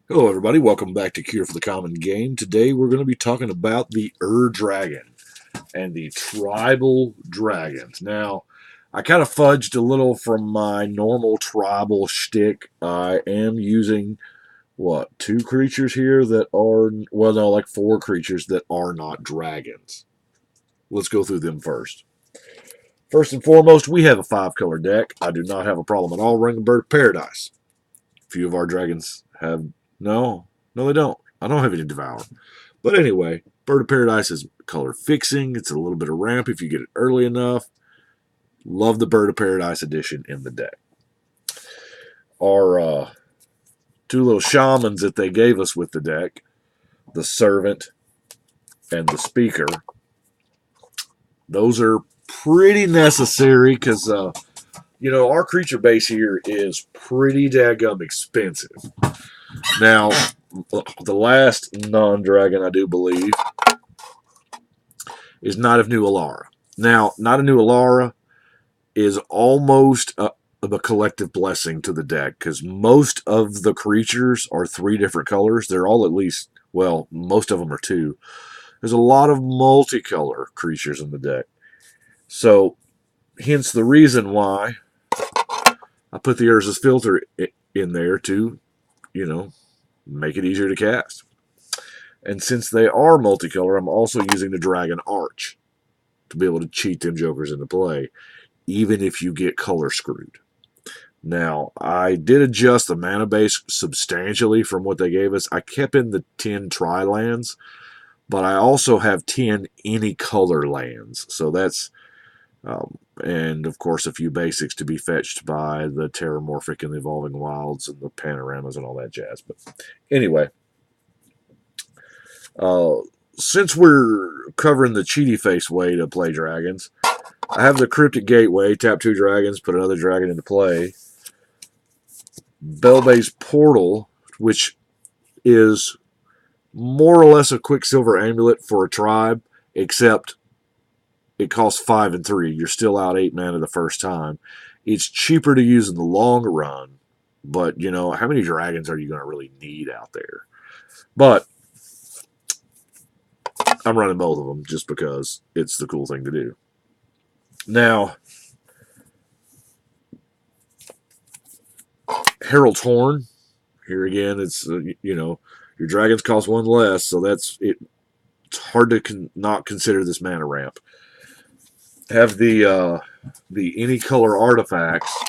Hello, everybody. Welcome back to Cure for the Common Game. Today, we're going to be talking about the Dragon and the tribal dragons. Now, I kind of fudged a little from my normal tribal shtick. I am using, two creatures here that are, well, no, like four creatures that are not dragons. Let's go through them first. First and foremost, we have a five-color deck. I do not have a problem at all running Bird of Paradise. A few of our dragons have no, no, they don't. I don't have any Devour. But anyway, Bird of Paradise is color fixing. It's a little bit of ramp if you get it early enough. Love the Bird of Paradise edition in the deck. Our two little shamans that they gave us with the deck, the Servant and the Speaker, those are pretty necessary because, our creature base here is pretty daggum expensive. Now, the last non-dragon, I do believe, is Knight of New Alara. Now, Knight of New Alara is almost a collective blessing to the deck because most of the creatures are three different colors. They're all at least, well, most of them are two. There's a lot of multicolor creatures in the deck. So, hence the reason why I put the Urza's Filter in there to, make it easier to cast. And since they are multicolor, I'm also using the Dragon Arch to be able to cheat them jokers into play, even if you get color screwed. Now, I did adjust the mana base substantially from what they gave us. I kept in the 10 tri-lands, but I also have 10 any color lands. So that's, and of course, a few basics to be fetched by the Terramorphic and the Evolving Wilds and the Panoramas and all that jazz. But anyway, since we're covering the cheaty face way to play dragons, I have the Cryptic Gateway, tap two dragons, put another dragon into play. Belbay's Portal, which is more or less a Quicksilver Amulet for a tribe, except it costs 5 and 3. You're still out 8 mana the first time. It's cheaper to use in the long run, but, how many dragons are you going to really need out there? But I'm running both of them just because it's the cool thing to do. Now, Herald's Horn. Here again, it's, your dragons cost one less, so that's it. It's hard to not consider this mana ramp. Have the any color artifacts,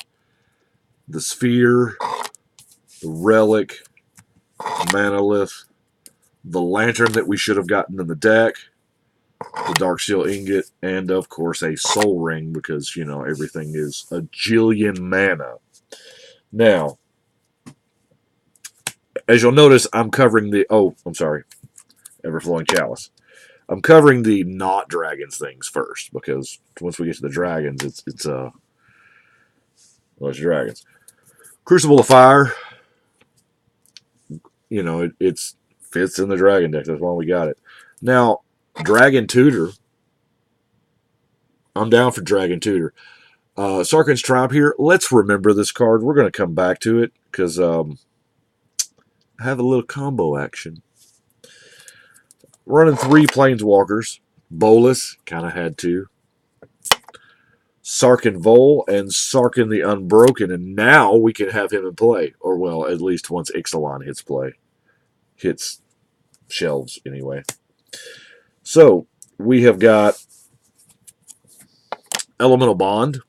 the Sphere, the Relic, Manolith, the Lantern that we should have gotten in the deck, the Darksteel Ingot, and of course a Soul Ring because, everything is a jillion mana. Now, as you'll notice, I'm covering the, Everflowing Chalice. I'm covering the not dragons things first because once we get to the dragons, it's dragons. Crucible of Fire, it fits in the dragon deck. That's why we got it. Now, Dragon Tutor, I'm down for Dragon Tutor. Sarkhan's Triumph here. Let's remember this card. We're going to come back to it because I have a little combo action. Running 3 Planeswalkers. Bolas, kind of had to. Sarkhan Vol and Sarkhan the Unbroken, and now we can have him in play. Or, well, at least once Ixalan hits play. Hits shelves, anyway. So, we have got Elemental Bond.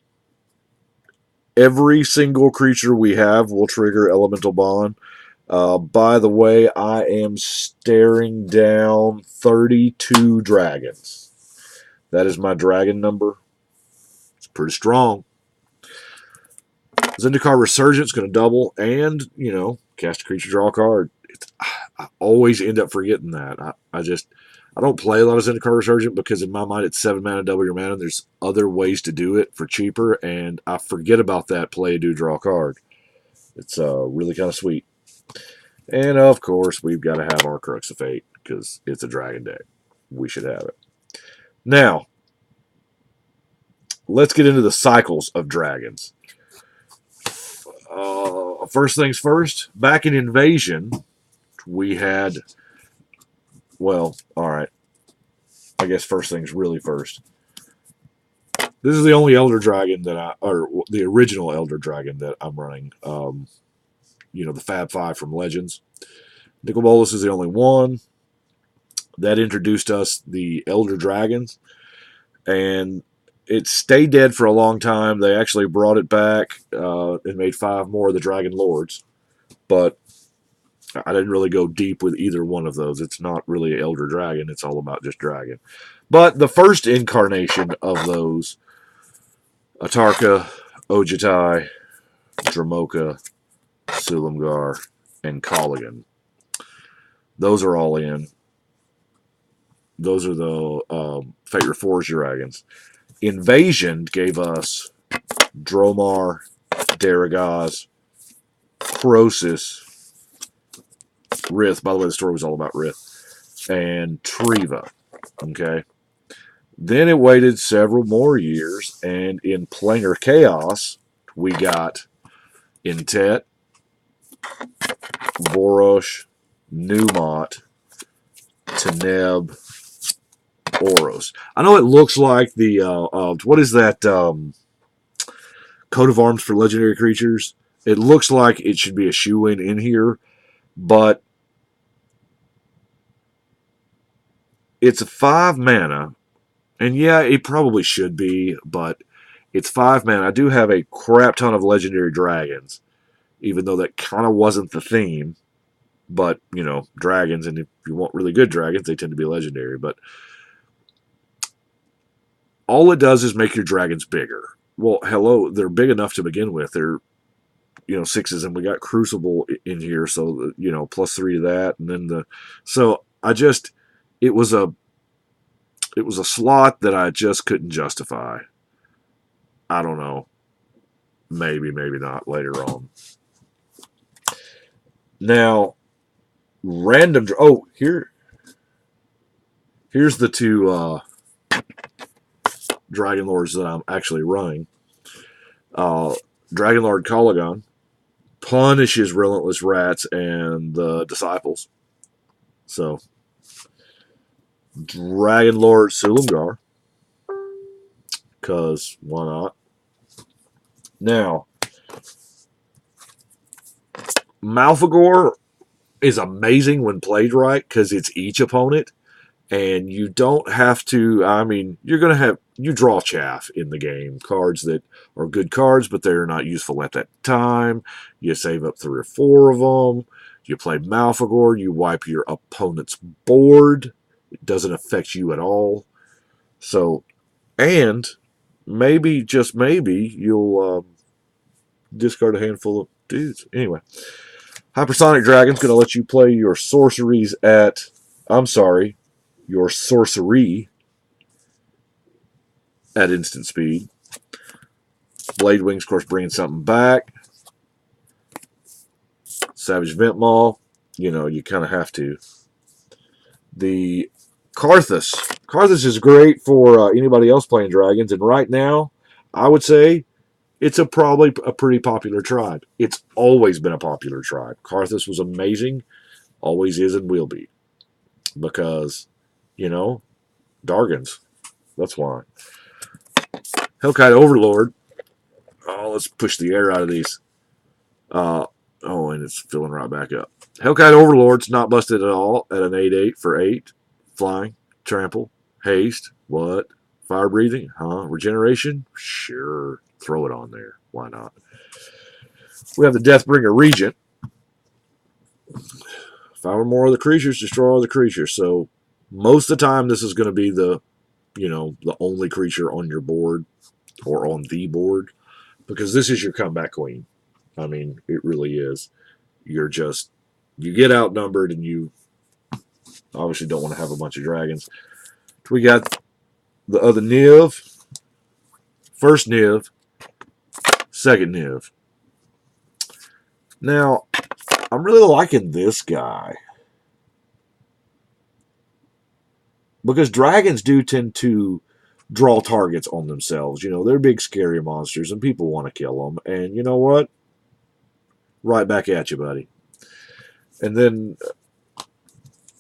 Every single creature we have will trigger Elemental Bond. By the way, I am staring down 32 dragons. That is my dragon number. It's pretty strong. Zendikar Resurgence going to double and, cast a creature, draw a card. I always end up forgetting that. I don't play a lot of Zendikar Resurgent because in my mind it's 7 mana, double your mana. There's other ways to do it for cheaper, and I forget about that play, do, draw a card. It's really kind of sweet. And, of course, we've got to have our Crux of Fate because it's a dragon deck. We should have it. Now, let's get into the cycles of dragons. First things first, back in Invasion, we had, well, all right. I guess first things really first. This is the only Elder Dragon or the original Elder Dragon that I'm running. The Fab Five from Legends. Nicol Bolas is the only one. That introduced us the Elder Dragons, and it stayed dead for a long time. They actually brought it back and made 5 more of the Dragon Lords, but I didn't really go deep with either one of those. It's not really Elder Dragon. It's all about just Dragon. But the first incarnation of those, Atarka, Ojutai, Dramoka, Sulamgar, and Colligan, those are all in. Those are the Fate Reforged dragons. Invasion gave us Dromar, Daragaz, Crosis, Rith. By the way, the story was all about Rith. And Triva. Okay. Then it waited several more years, and in Planar Chaos, we got Intet, Vorosh, Numot, Teneb, Oros. I know it looks like the what is that coat of arms for legendary creatures? It looks like it should be a shoe-in in here, but it's a 5 mana, and yeah, it probably should be, but it's 5 mana. I do have a crap ton of legendary dragons, even though that kind of wasn't the theme. But dragons, and if you want really good dragons, they tend to be legendary. But all it does is make your dragons bigger. Well, hello, they're big enough to begin with. They're 6s, and we got Crucible in here, so +3 to that, and then it was a slot that I just couldn't justify. I don't know, maybe not later on. Now, random. Oh, here's the 2. Dragon Lords that I'm actually running. Dragon Lord Colligan punishes Relentless Rats and the Disciples. So, Dragon Lord Sulamgar, because why not? Now, Malfagor is amazing when played right because it's each opponent. And you don't have to, you're going to you draw chaff in the game. Cards that are good cards, but they're not useful at that time. You save up 3 or 4 of them. You play Malfagor, you wipe your opponent's board. It doesn't affect you at all. So, and maybe, just maybe, you'll discard a handful of dudes. Anyway, Hypersonic Dragon's going to let you play your sorceries your sorcery at instant speed. Blade Wings, of course, bringing something back. Savage Vent Maw, you kind of have to. The Karthus. Karthus is great for anybody else playing dragons, and right now, I would say it's probably a pretty popular tribe. It's always been a popular tribe. Karthus was amazing, always is and will be. Because Dargans. That's why. Hellkite Overlord. Oh, let's push the air out of these. And it's filling right back up. Hellkite Overlord's not busted at all at an 8/8 for 8. Flying, trample, haste, what? Fire breathing, huh? Regeneration? Sure. Throw it on there. Why not? We have the Deathbringer Regent. 5 or more of the creatures, destroy all the creatures. So most of the time, this is going to be the only creature on your board or on the board, because this is your comeback queen. It really is. You get outnumbered, and you obviously don't want to have a bunch of dragons. We got the other Niv, first Niv, second Niv. Now, I'm really liking this guy, because dragons do tend to draw targets on themselves. They're big, scary monsters, and people want to kill them. And you know what? Right back at you, buddy. And then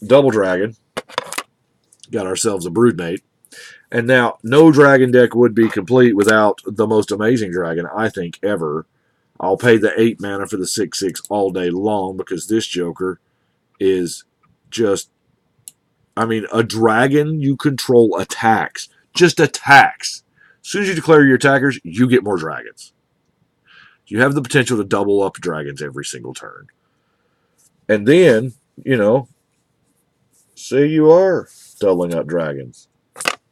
double dragon. Got ourselves a broodmate. And now, no dragon deck would be complete without the most amazing dragon, I think, ever. I'll pay the 8 mana for the 6/6 all day long because this Joker is just. I mean, a dragon you control attacks. Just attacks. As soon as you declare your attackers, you get more dragons. You have the potential to double up dragons every single turn. And then, say you are doubling up dragons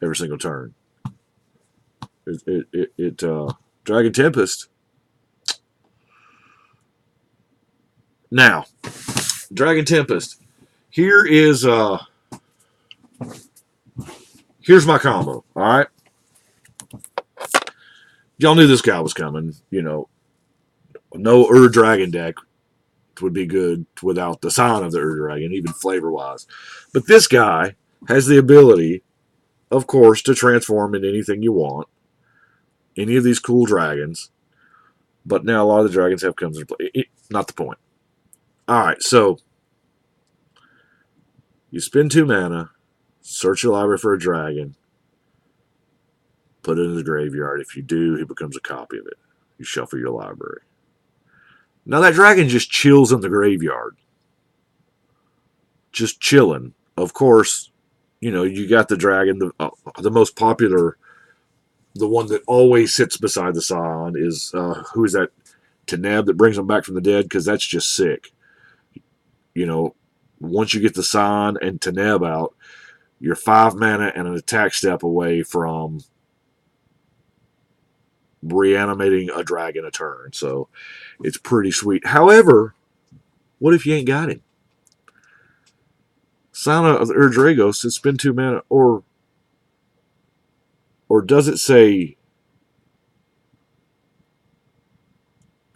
every single turn. Dragon Tempest. Now, Dragon Tempest. Here's my combo. All right, y'all knew this guy was coming. No Dragon deck would be good without the sign of the Dragon, even flavor wise. But this guy has the ability, of course, to transform into anything you want. Any of these cool dragons. But now a lot of the dragons have comes into play. Not the point. Alright, so you spend 2 mana, search your library for a dragon, put it in the graveyard. If you do, he becomes a copy of it. You shuffle your library. Now that dragon just chills in the graveyard. Just chilling. Of course, you got the dragon, the most popular, the one that always sits beside the Scion is, who is that? Teneb that brings them back from the dead, because that's just sick. Once you get the Scion and Teneb out, you're 5 mana and an attack step away from reanimating a dragon a turn. So it's pretty sweet. However, what if you ain't got him? Scion of the Dragos, it's been 2 mana, or does it say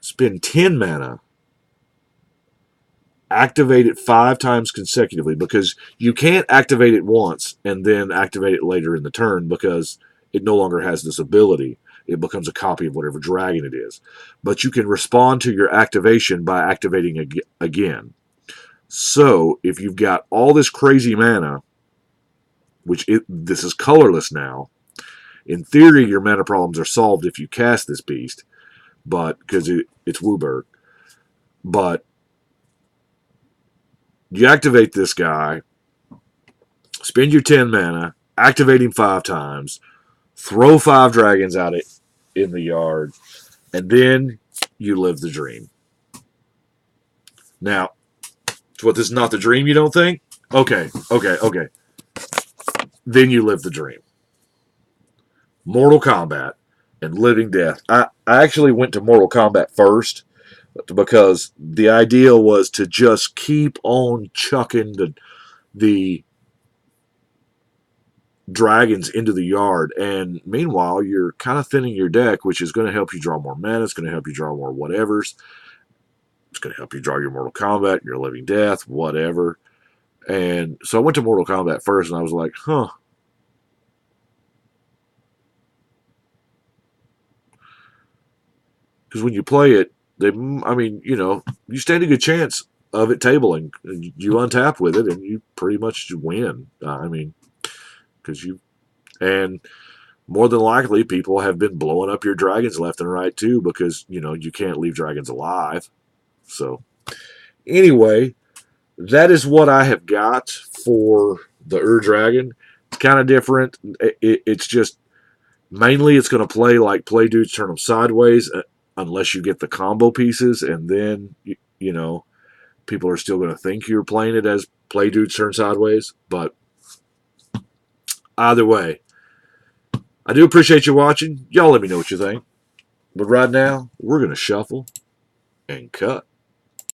spend 10 mana, activate it 5 times consecutively? Because you can't activate it once and then activate it later in the turn because it no longer has this ability. It becomes a copy of whatever dragon it is. But you can respond to your activation by activating again. So if you've got all this crazy mana, this is colorless now, in theory your mana problems are solved if you cast this beast, but because it's Wooburg. But you activate this guy, spend your 10 mana, activate him 5 times, throw 5 dragons out in the yard, and then you live the dream. Now, what, this is not the dream, you don't think? Okay. Then you live the dream. Mortal Kombat and Living Death. I actually went to Mortal Kombat first because the idea was to just keep on chucking the dragons into the yard, and meanwhile you're kind of thinning your deck, which is going to help you draw more mana. It's going to help you draw more whatevers. It's going to help you draw your Mortal Kombat, your Living Death, whatever. And so I went to Mortal Kombat first, and I was like, because when you play it, you stand a good chance of it tabling. You untap with it, and you pretty much win. And more than likely, people have been blowing up your dragons left and right too, because you can't leave dragons alive. So anyway, that is what I have got for the Dragon. It's kind of different. It's just mainly it's going to play like Play Dudes Turn Them Sideways, unless you get the combo pieces, and then people are still going to think you're playing it as Play Dudes Turn Sideways. But either way, I do appreciate you watching. Y'all let me know what you think. But right now, we're going to shuffle and cut.